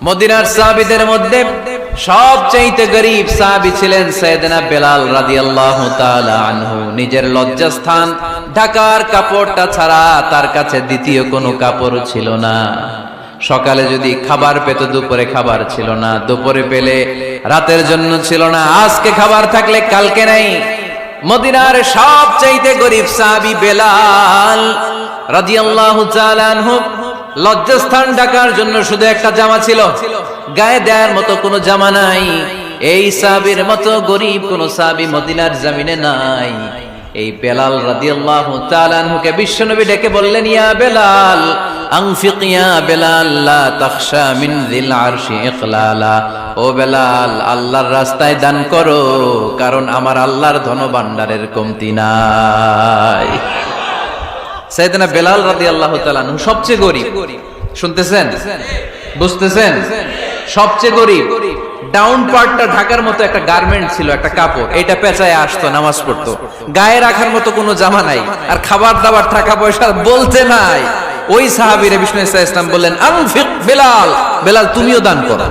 মদিনার সাহাবীদের মধ্যে সবচেয়ে গরীব সাহাবী ছিলেন সাইয়েদনা বেলাল রাদিয়াল্লাহু তাআলা আনহু। নিজের লজ্জাস্থান ঢাকার কাপড়টা ছাড়া তার কাছে দ্বিতীয় কোনো কাপড় ছিল না। সকালে যদি খাবার পেত, দুপুরে খাবার ছিল না, দুপুরে পেলে রাতের জন্য ছিল না, আজকে খাবার থাকলে কালকে নাই। মদিনার সবচেয়ে গরীব সাহাবী বেলাল রাদিয়াল্লাহু তাআলা আনহু লজ্জাস্থান ঢাকার জন্য শুধু একটা জামা ছিল, গায়ে দেওয়ার মতো কোনো জামা নাই। এই সাহাবীর মতো গরীব কোন সাহাবী মদিনার জমিনে নাই। এই বেলাল রাদিয়াল্লাহু তাআলা আনহুকে বিশ্বনবী ডেকে বললেন, ইয়া বেলাল আনফিক ইয়া বেলাল লা তাখশা মিন যিল আরশি ইকলালা। ও বেলাল, আল্লাহর রাস্তায় দান করো, কারণ আমার আল্লাহর ধনভাণ্ডারের কমতি নাই। সাইয়েদনা বেলাল রাদিয়াল্লাহু তাআলা আনহু সবচেয়ে গরীব। শুনতেছেন, বুঝতেছেন? সবচেয়ে গরীব। ডাউন পার্টটা ঢাকার মতো একটা গার্মেন্ট ছিল, একটা কাপড়, এটা পেঁচায় আসতো, নামাজ পড়তো। গায়ে রাখার মতো কোনো জামা নাই, আর খাবার দাবার টাকা পয়সা বলতে নাই। ওই সাহাবীরে বিষ্ণু সাল্লাল্লাহু আলাইহি ওয়াসাল্লাম বললেন, আনফিক বেলাল, বেলাল তুমিও দান করো,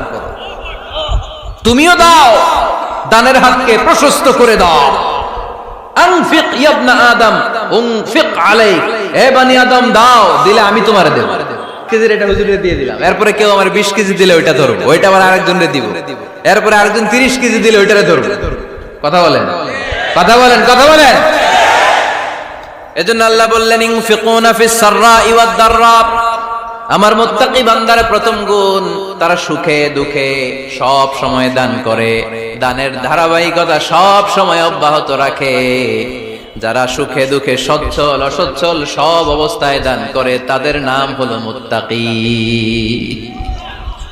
তুমিও দাও, দানের হাতকে প্রশস্ত করে দাও। আনফিক ইয়া ইবনা আদম উনফিক আলাইক, হে বনি আদম দাও, দিলে আমি তোমারে দেব। কেজির এটা হুজুরে দিয়ে দিলাম, এরপরে কেউ আমার 20 কেজি দিলে ওইটা ধরবো, ওইটা আবার আরেকজনরে দিব, এরপরে আরেকজন 30 কেজি দিলে ওইটারে ধরবো। কথা বলেন, কথা বলেন, কথা বলেন। এজন্য আল্লাহ বললেন, ইনফিকুনা ফিস সাররাই ওয়াদ দাররা। আমার মুত্তাকি বান্দার প্রথম গুণ, তারা সুখে দুঃখে সব সময় দান করে, দানের ধারাবাহিকতা সব সময় অব্যাহত রাখে। যারা সুখে দুঃখে সচ্ছল অসচ্ছল সব অবস্থায় দান করে, তাদের নাম হলো মুত্তাকি।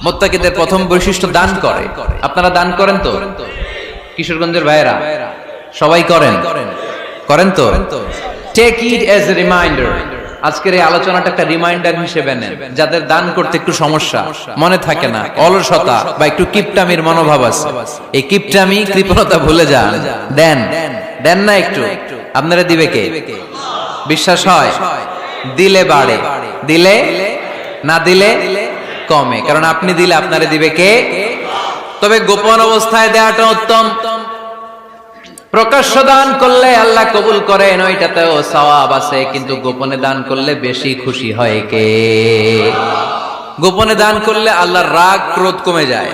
মুত্তাকিদের প্রথম বৈশিষ্ট্য দান করে। আপনারা দান করেন তো? কিশোরগঞ্জের ভাইয়েরা সবাই করেন, করেন তো? Take it as a reminder. আজকের এই আলোচনাটা একটা রিমাইন্ডার হিসেবে নেন। যাদের দান করতে একটু সমস্যা, মনে থাকে না, অলসতা বা একটু কিপটামির মনোভাব আছে, এই কিপটামি কৃপণতা ভুলে যান, দেন। দেন না একটু? আপনারা দিবে কে? বিশ্বাস হয়? দিলে বাড়ে, দিলে না দিলে কমে, কারণ আপনি দিলে আপনারে দিবে কে? তবে গোপন অবস্থায় দেওয়াটা উত্তম। প্রকাশ্য দান করলে আল্লাহ কবুল করেন, ওইটাতেও সওয়াব আছে, কিন্তু গোপনে দান করলে বেশি খুশি হয় কে? গোপনে দান করলে আল্লাহর রাগ ক্রোধ কমে যায়।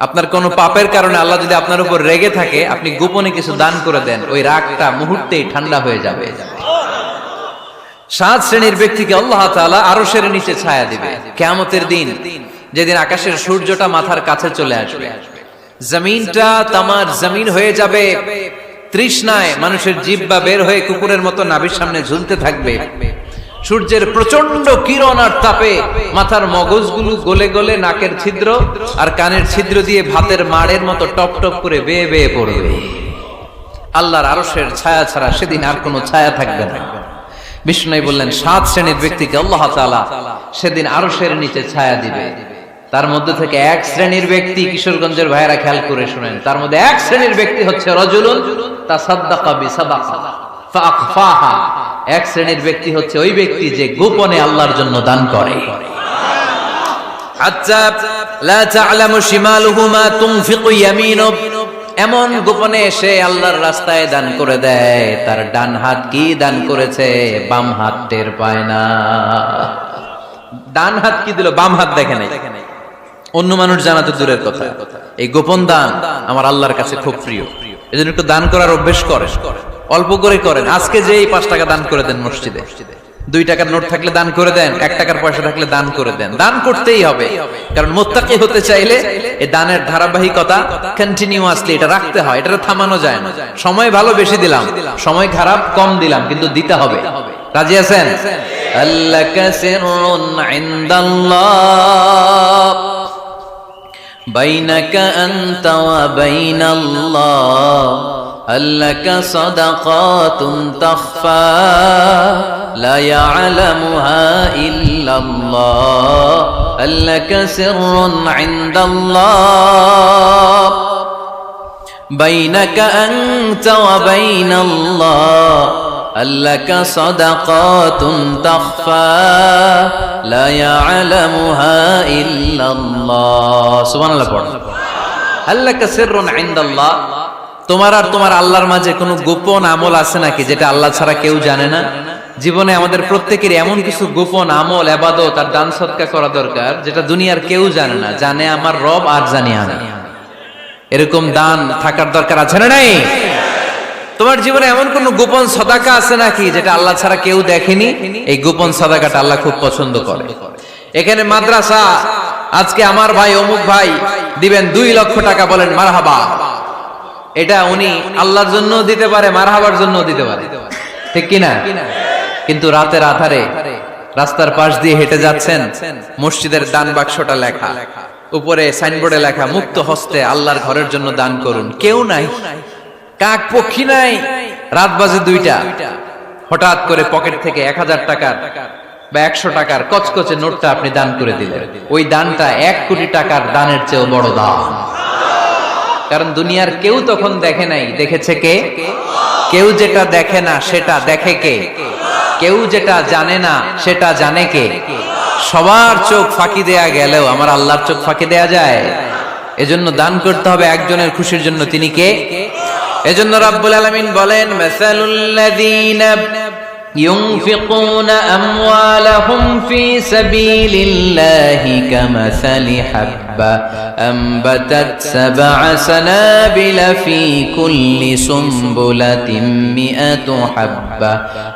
আপনার কোনো পাপের কারণে আল্লাহ যদি আপনার উপর রেগে থাকে, আপনি গোপনে কিছু দান করে দেন, ওই রাগটা মুহূর্তেই ঠান্ডা হয়ে যাবে। 7 শ্রেণীর ব্যক্তিকে আল্লাহ তাআলা আরশের নিচে ছায়া দিবে কিয়ামতের দিন, যেদিন আকাশের সূর্যটা মাথার কাছে চলে আসবে, জমিনটা তামার জমিন হয়ে যাবে, তৃষ্ণায় মানুষের জিহ্বা বের হয়ে কুকুরের মতো নাভির সামনে ঝুলতে থাকবে। সূর্যের প্রচন্ড কিরণ আর তাপে মাথার মগজগুলো গলে গলে নাকের ছিদ্র আর কানের ছিদ্র দিয়ে ভাতের মাড়ের মতো টপ টপ করে বেয়ে বেয়ে পড়বে। আল্লাহর আরশের ছায়া ছাড়া সেদিন আর কোনো ছায়া থাকবে না। বিষ্ণু বললেন, 7 শ্রেণীর ব্যক্তিকে আল্লাহ তাআলা সেদিন আরশের নিচে ছায়া দিবে। তার মধ্যে থেকে 1 শ্রেণীর ব্যক্তি, কিশোরগঞ্জের ভাইয়েরা খেয়াল করে শুনেন, তার মধ্যে 1 শ্রেণীর ব্যক্তি হচ্ছে রাজুলুন তাসাদ্দাকা বিসাদাকা ফাআখফাহা। 1 শ্রেণীর ব্যক্তি হচ্ছে ওই ব্যক্তি যে গোপনে আল্লাহর জন্য দান করে। হাত্তা লা তা'লামু শিমালুহু মা তুনফিকু ইয়ামিনুহু, এমন গোপনে এসে আল্লাহর রাস্তায় দান করে দেয়, তার ডান হাত কি দান করেছে বাম হাত টের পায় না। ডান হাত কি দিল, বাম হাত দেখে নাই। অন্য মানুষ জানা তো দূরের কথা, এই গোপন দান আমার আল্লাহর কাছে খুব প্রিয়। এজন্য একটু দান করার অভ্যেস করেন, অল্প করে করেন। আজকে যে এই 5 টাকা দান করে দেন মসজিদে, 2 টাকার নোট থাকলে দান করে দেন, 1 টাকার পয়সা থাকলে দান করে দেন। দান করতেই হবে, কারণ মুত্তাকি হতে চাইলে এই দানের ধারাবাহিকতা কন্টিনিউয়াসলি এটা রাখতে হয়, এটা থামানো যায় না। সময় ভালো বেশি দিলাম, সময় খারাপ কম দিলাম, কিন্তু দিতে হবে। রাজি আছেন? আল্লাকা সিররুন ইনদাল্লাহ বাইনাকা আনতা ওয়া বাইনাল্লাহ, আল্লাকা সাদাকাতুন তাখফা লা ইয়ালামুহা ইল্লাল্লাহ, আল্লাকা সিররুন ইনদাল্লাহ বাইনাকা আনতা ওয়া বাইনাল্লাহ আল্লাকা সাদাকাতুন তাখফা লা ইয়ালামুহা ইল্লাল্লাহ। সুবহানাল্লাহ পড়ো। আল্লাকা সিররুন ইনদাল্লাহ, তোমার আর তোমার আল্লাহর মাঝে কোনো গোপন আমল আছে নাকি যেটা আল্লাহ ছাড়া কেউ জানে না? জীবনে আমাদের প্রত্যেকেরই এমন কিছু গোপন আমল, ইবাদত আর দান সদকা করা দরকার যেটা দুনিয়ার কেউ জানে না, জানে আমার রব আর জানি আমি। এরকম দান থাকার দরকার আছে না নাই? তোমার জীবনে এমন কোন গোপন সাদাকা আছে নাকি যেটা আল্লাহ ছাড়া কেউ দেখেনি? এই গোপন সাদাকাটা আল্লাহ খুব পছন্দ করে। এখানে মাদ্রাসা, আজকে আমার ভাই অমুক ভাই দিবেন 2 লক্ষ টাকা, বলেন মারহাবা। এটা উনি আল্লাহর জন্য দিতে পারে, মারহাবার জন্য দিতে পারে, ঠিক কিনা? কিন্তু রাতের আধারে রাস্তার পাশ দিয়ে হেঁটে যাচ্ছেন, মসজিদের দান বাক্সটা লেখা, উপরে সাইনবোর্ডে লেখা মুক্ত হস্তে আল্লাহর ঘরের জন্য দান করুন। কেউ নাই, কাক পক্ষী নাই। রাত বাজে 2টা, হঠাৎ করে পকেট থেকে 1000 টাকার বা 100 টাকার কচকচে নোটটা আপনি দান করে দিলেন। ওই দানটা 1 কোটি টাকার দানের চেয়েও বড় দান। কারণ দুনিয়ার কেউ তখন দেখে নাই, দেখেছে কে? কেউ যেটা দেখে না সেটা দেখে কে? কেউ যেটা জানে না সেটা জানে কে? সবার চোখ ফাঁকি দেয়া গেলেও আমার আল্লাহর চোখ ফাঁকি দেয়া যায়? এজন্য দান করতে হবে একজনের খুশির জন্য। তিনি কে? এজন্য রাব্বুল আলামিন বলেন, মাসালুল্লাযীনা ইউনফিকুনা আমওয়ালাহুম ফি সাবিলিল্লাহি কামাসালি হাব্বা আমবাতাত সাবআ সানাবিলা ফি কুল্লি সুমবুলাতিন মিআতু হাব্বা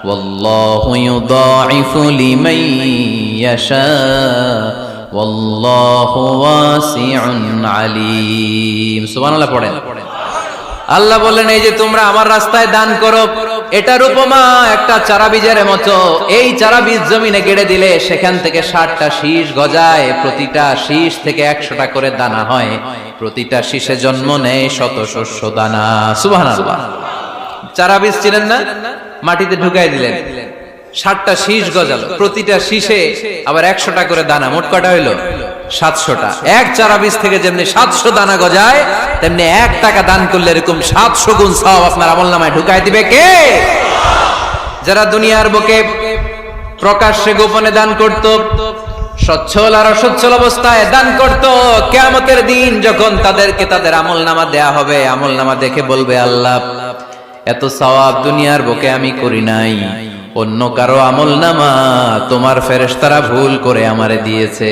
ওয়াল্লাহু ইউদাঈফু লিমান ইয়াশা ওয়াল্লাহু ওয়াসিউন আলীম। সুবহানাল্লাহ পড়েন। আল্লাহ বললেন, এই যে তোমরা আমার রাস্তায় দান করো, এটার উপমা একটা চারা বীজের মতো। এই চারা বীজ জমিনে গেড়ে দিলে সেখান থেকে 60টা শীষ গজায়, প্রতিটা শীষ থেকে 100টা করে দানা হয়, প্রতিটা শীষে জন্ম নেয় শত শস্য দানা। সুবহানাল্লাহ। চারা বীজ ছিলেন না, মাটিতে ঢুকাই দিলেন, 60টা শীষ গজালো, প্রতিটা শীষে আবার 100টা করে দানা, মোট কটা হইলো? 700টা। এক চারা বীজ থেকে যেমনি 700 দানা গজায়, তেমনি 1 টাকা দান করলে এরকম 700 গুণ সওয়াব আপনার আমলনামায় ঢুকাই দিবে কে? যারা দুনিয়ার বুকে প্রকাশ্যে গোপনে দান করত, সচ্ছল আর অসচ্ছল অবস্থায় দান করত, কিয়ামতের দিন যখন তাদেরকে তাদের আমলনামা দেয়া হবে, আমলনামা দেখে বলবে, আল্লাহ এত সওয়াব দুনিয়ার বুকে আমি করি নাই, অন্য কারো আমলনামা তোমার ফেরেশতারা ভুল করে আমারে দিয়েছে।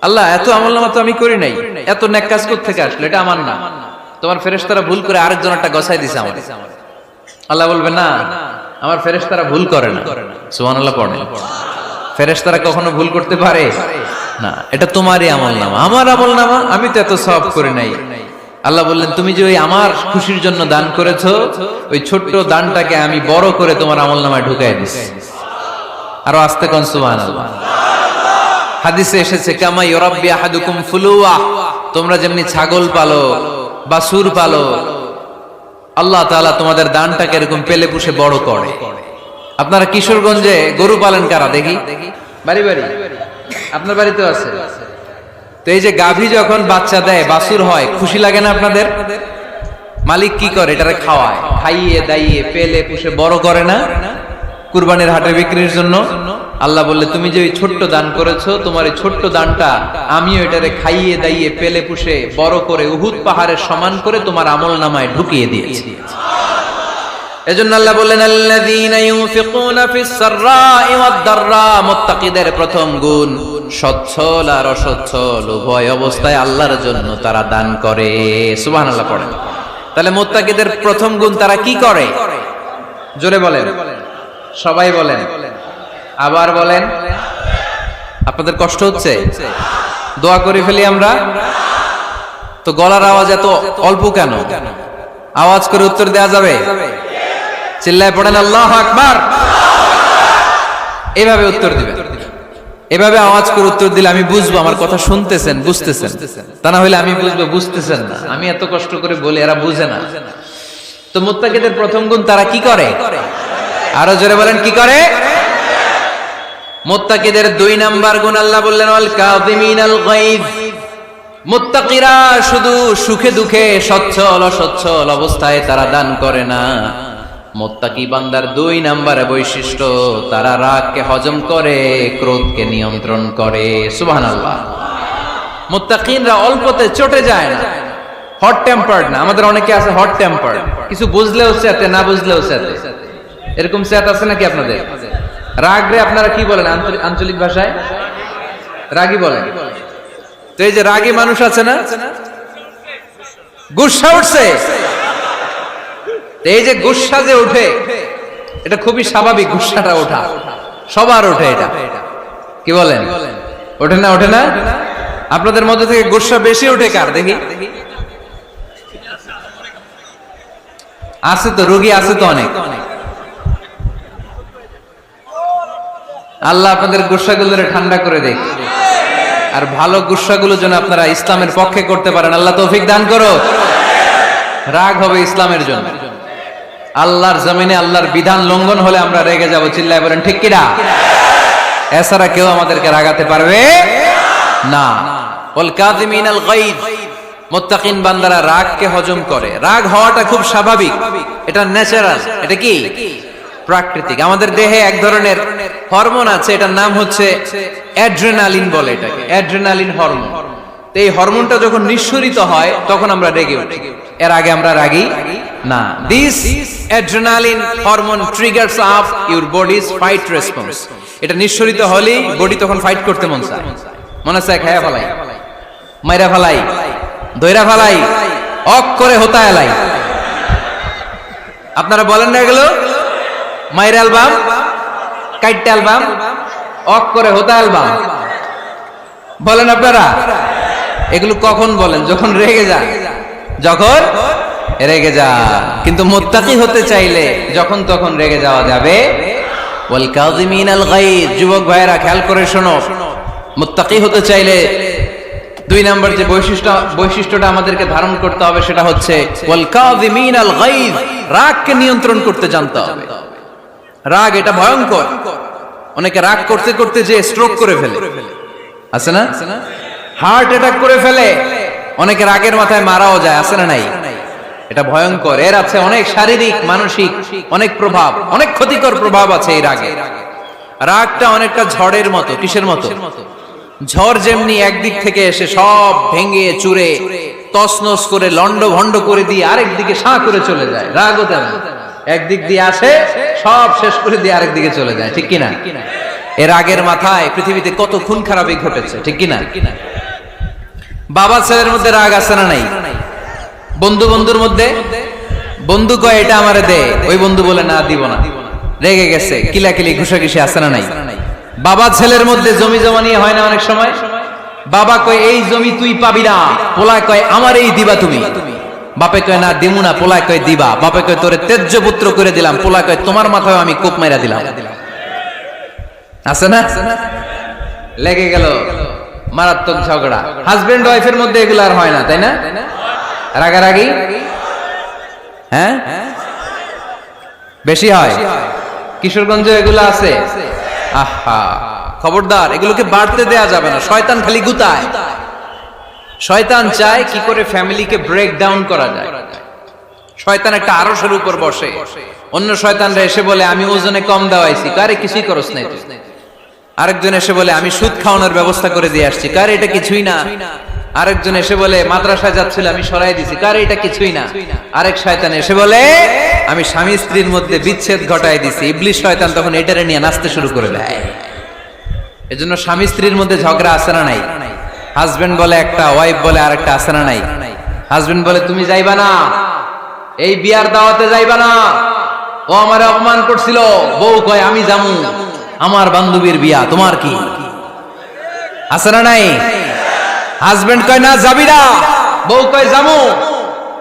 আল্লাহ এত আমলনামা তো আমি করি নাই, এত নেক কাজ কোত্থেকে আসলো? এটা আমার না, তোমার ফেরেশতারা ভুল করে আরেকজনেরটা গছাই দিয়েছে আমারে। আল্লাহ বলবে, না, আমার ফেরেশতারা ভুল করে না। সুবহানাল্লাহ পড়েন। ফেরেশতারা কখনো ভুল করতে পারে না, এটা তোমারই আমলনামা, আমার আমলনামা, আমি তো এত সওয়াব করি নাই। আল্লাহ বললেন, তুমি যে ওই আমার খুশির জন্য দান করেছো, ওই ছোট্ট দানটাকে আমি বড় করে তোমার আমলনামায় ঢুকাই দিছি। আরো আস্তে কোন সুবহানাল্লাহ। হাদিসে এসেছে, কামা ইউরাব্বি আহাদুকুম ফুলুয়া, তোমরা যেমনি ছাগল পালো, বাছুর পালো, আল্লাহ তাআলা তোমাদের দানটাকে এরকম পেলে পুষে বড় করে। আপনারা কিশোরগঞ্জে গরু পালন কারা দেখি? বাড়ি বাড়ি, আপনার বাড়িতেও আছে। তো এই যে গাভী যখন বাচ্চা দেয়, বাছুর হয়, খুশি লাগে না আপনাদের? মালিক কি করে? এটারে খাওয়ায়, খাইয়ে দাইয়ে পেলে পুষে বড় করে না? কুরবানির হাটে বিক্রির জন্য। আল্লাহ বললে, তুমি যে ওই ছোট্ট দান করেছো, তোমার এই ছোট্ট দানটা আমিও এটারে খাইয়ে দাইয়ে পেলে পুষে বড় করে উহুদ পাহাড়ের সমান করে তোমার আমলনামায় ঢুকিয়ে দিয়েছি। এজন্য আল্লাহ বললেন, আল্লাযীনা ইউনফিকুনা ফিস সাররাই ওয়াদ দাররা, মুত্তাকিদের প্রথম গুণ সচ্ছল আর অসচ্ছল উভয় অবস্থায় আল্লাহর জন্য তারা দান করে। সুবহানাল্লাহ পড়েন। তাহলে মুত্তাকিদের প্রথম গুণ, তারা কি করে? জোরে বলেন, সবাই বলেন, আবার বলেন। আপনাদের কষ্ট হচ্ছে? দোয়া করে ফেলি আমরা তো। গলার আওয়াজ এত অল্প কেন? আওয়াজ করে উত্তর দেয়া যাবে? চিল্লায় পড়েন আল্লাহু আকবার। এভাবে উত্তর দিবেন, এভাবে আওয়াজ করে উত্তর দিলে আমি বুঝবো আমার কথা শুনতেছেন, বুঝতেছেন। তা না হলে আমি বুঝবো বুঝতেছেন না, আমি এত কষ্ট করে বলি এরা বুঝে না। তো মুত্তাকিদের প্রথম গুণ, তারা কি করে? আরো জোরে বলেন, কি করে? মুত্তাকিদের 2 নাম্বার গুণ আল্লাহ বললেন, ওয়াল কাযিমিনাল গায়জ। মুত্তাকিরা শুধু সুখে দুঃখে, সচ্ছল অসচ্ছল অবস্থায় তারা দান করে না, মুত্তাকি বান্দার 2 নম্বরে বৈশিষ্ট্য, তারা রাগকে হজম করে, ক্রোধকে নিয়ন্ত্রণ করে। সুবহানাল্লাহ। মুত্তাকিনরা অল্পতে চটে যায় না, হট টেম্পার্ড না। আমাদের অনেকে আছে হট টেম্পার্ড, কিছু বুঝলেও চেতে, না বুঝলেও চেতে। এরকম চেত আছে নাকি আপনাদের? রাগ রে আপনারা কি বলেন আঞ্চলিক ভাষায়? রাগী বলেন। তো এই যে রাগী মানুষ আছে না, গুসা উঠছে, এই যে গুসা যে উঠে, এটা খুবই স্বাভাবিক। গুসাটা ওঠা সবার ওঠে, এটা কি বলেন? ওঠে না? ওঠে না? আপনাদের মধ্যে থেকে গুসা বেশি ওঠে কার দেখি? আছে তো, রোগী আছে তো অনেক। আল্লাহ আপনাদের গুসাগুলোরে ঠান্ডা করে দেখ, আর ভালো গুসাগুলো যেন আপনারা ইসলামের পক্ষে করতে পারেন। আল্লাহ তৌফিক দান করো। রাগ হবে ইসলামের জন্য। আল্লাহর জমিনে আল্লাহর বিধান লঙ্ঘন হলে আমরা রেগে যাব। চিল্লায় বলেন ঠিক কিনা? এছাড়া কেউ আমাদেরকে রাগাতে পারবে না। ওয়াল কাযিমিনাল গায়জ, মুত্তাকিন বান্দারা রাগকে হজম করে। রাগ হওয়াটা খুব স্বাভাবিক, এটা ন্যাচারাল, এটা কি প্রাকৃতিক। আমাদের দেহে এক ধরনের হরমোন আছে, এটার নাম হচ্ছে অ্যাড্রেনালিন বলে এটাকে, অ্যাড্রেনালিন হরমোন। তো এই হরমোনটা যখন নিঃসরিত হয় তখন আমরা রেগে উঠি, এর আগে আমরা রাগি না। This adrenaline hormone triggers up your bodies fight response. এটা নিঃসরিত হলেই বডি তখন ফাইট করতে মন চায়, মনে চায় খায়া ফেলাই, মাইরা ফেলাই, দইরা ফেলাই, অক করে হোতা এলাই। আপনারা বলেন না এগুলো? মাইরা অ্যালবাম, কাইটটা অ্যালবাম, অক করে হোতা অ্যালবাম বলেন আপনারা? এগুলো কখন বলেন? যখন রেগে যায়, যখন রেগে যা। কিন্তু মুত্তাকি হতে চাইলে যখন তখন রেগে যাওয়া যাবে। ওয়াল কাযিমিনাল গায়জ, যুবক ভাইরা খেয়াল করে শোনো, মুত্তাকি হতে চাইলে 2 নম্বর যে বৈশিষ্ট্যটা আমাদেরকে ধারণ করতে হবে সেটা হচ্ছে ওয়াল কাযিমিনাল গায়জ, রাগকে নিয়ন্ত্রণ করতে জানতে হবে। রাগ এটা ভয়ঙ্কর। অনেকে রাগ করতে করতে যে স্ট্রোক করে ফেলে, আছে না? হার্ট অ্যাটাক করে ফেলে। অনেকে রাগের মাথায় মারাও যায়, আছে না নাই? এটা ভয়ঙ্কর। এর আছে অনেক শারীরিক, মানসিক অনেক প্রভাব, অনেক ক্ষতিকর প্রভাব আছে এই রাগে। রাগটা অনেকটা ঝড়ের মতো। কিসের মতো? ঝড় যেমনি একদিক থেকে এসে সব ভেঙে চুরে তছনছ করে লন্ড ভন্ড করে দিয়ে আরেক দিকে সাঁ করে চলে যায়, রাগও তেমন। একদিক দিয়ে আসে, সব শেষ করে দিয়ে আরেক দিকে চলে যায়, ঠিক কিনা? এর আগের মাথায় পৃথিবীতে কত খুন খারাপি ঘটেছে, ঠিক কিনা? বাবা ছেলের মধ্যে রাগ আছে না নাই? বন্ধু বন্ধুর মধ্যে, বন্ধু কয় এটা আমারে দে, ওই বন্ধু বলে না দিব না, রেগে গেছে, কিলাকিলি ঘুষাঘুষি আছে না নাই? বাবা ছেলের মধ্যে জমি জমা নিয়ে হয় না অনেক সময়? বাবা কয় এই জমি তুই পাবি না, পোলায় কয় আমার এই দিবা তুমি। বাপে কয় না দিমু না, পোলায় কয় দিবা। বাপে কয় তোরে তেজ্য পুত্র করে দিলাম, পোলায় কয় তোমার মাথায় আমি কোপ মাইরা দিলাম। আছে না? লেগে গেল, মারাত্মক ঝগড়া। হাজবেন্ড ওয়াইফের মধ্যে এগুলো আর হয় না, তাই না? রাগারাগি হ্যাঁ বেশি হয়। কিশোরগঞ্জে এগুলো আছে। আহা, খবরদার, এগুলোকে বাড়তে দেয়া যাবে না। শয়তান খালি গুতায়। শয়তান চায় কি করে ফ্যামিলিকে ব্রেক ডাউন করা যায়। শয়তান একটা আরশের উপর বসে, অন্য শয়তানরা এসে বলে আমি ওজনে কম দেওয়াইছি, কারে কিছুই করস নাই তুই। আরেকজন এসে বলে আমি সুদ খাওয়ানোর ব্যবস্থা করে দিয়ে আসছি, কারে এটা কিছুই না। আরেকজন এসে বলে মাদ্রাসায় যাচ্ছিল আমি সরাই দিছি, কারে এটা কিছুই না। আরেক শয়তান এসে বলে আমি স্বামী স্ত্রীর মধ্যে বিচ্ছেদ ঘটাই দিছি। ইবলিশ শয়তান তখন এটারে নিয়ে নাচতে শুরু করে দেয়। এজন্য স্বামী স্ত্রীর মধ্যে ঝগড়া আছে না নাই? হাজবেন্ড বলে একটা, ওয়াইফ বলে আরেকটা, আছে না নাই? হাজবেন্ড বলে তুমি যাইবা না, এই বিয়ার দাওয়াতে যাইবা না, ও আমারে অপমান করছিল। বউ কয় আমি যামু, আমার বান্ধবীর বিয়া, তোমার কি? আছে না নাই? হাজবেন্ড কয় না যাবি না, বউ কয় যামু,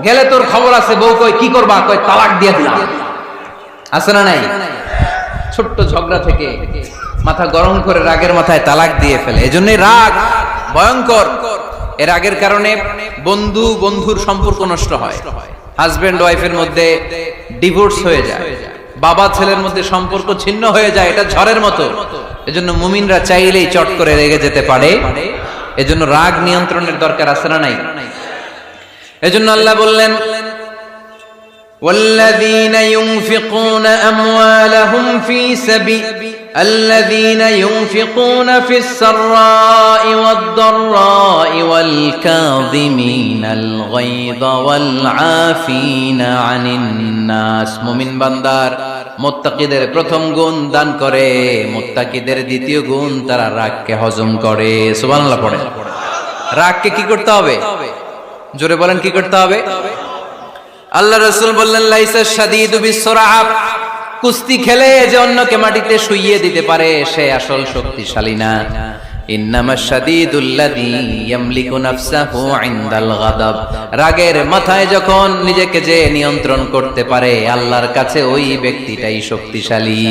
গেলে তোর খবর আছে। বউ কয় কি করবা? কয় তালাক দিয়ে দিলাম। আছে না নাই? ছোট্ট ঝগড়া থেকে মাথা গরম করে রাগের মাথায় তালাক দিয়ে ফেলে। এজন্যই রাগ ভয়ঙ্কর। এর রাগের কারণে বন্ধু বন্ধুর সম্পর্ক নষ্ট হয়, হাজবেন্ড ওয়াইফের মধ্যে ডিভোর্স হয়ে যায়, বাবা ছেলের মধ্যে সম্পর্ক ছিন্ন হয়ে যায়। এটা ঝড়ের মতো। এজন্য মুমিনরা চাইলেই চট করে রেগে যেতে পারে। এজন্য রাগ নিয়ন্ত্রণের দরকার আছে না নাই? এজন্য আল্লাহ বললেন والذين ينفقون أموالهم في سبيل الذين ينفقون في السراء والضراء والكاظمين الغيظ والعافين عن الناس মুমিন বান্দার মুত্তাকিদের প্রথম গুণ দান করে, মুত্তাকিদের দ্বিতীয় গুণ তারা রাগকে হজম করে। সুবহানাল্লাহ পড়ে। রাগকে কি করতে হবে? জোরে বলেন কি করতে হবে? আল্লাহ রাসূল বললেন লাইসা শাদীদু বিসরাআ, কুস্তি খেলে যে অন্যকে মাটিতে শুইয়ে দিতে পারে সে আসল শক্তিশালী না। ইন্নামাশ শাদীদুল্লাযী ইয়ামলিকু নাফসাহু ইনদাল গাদাব, রাগের মাথায় যখন নিজেকে যে নিয়ন্ত্রণ করতে পারে আল্লাহর কাছে ওই ব্যক্তিটাই শক্তিশালী।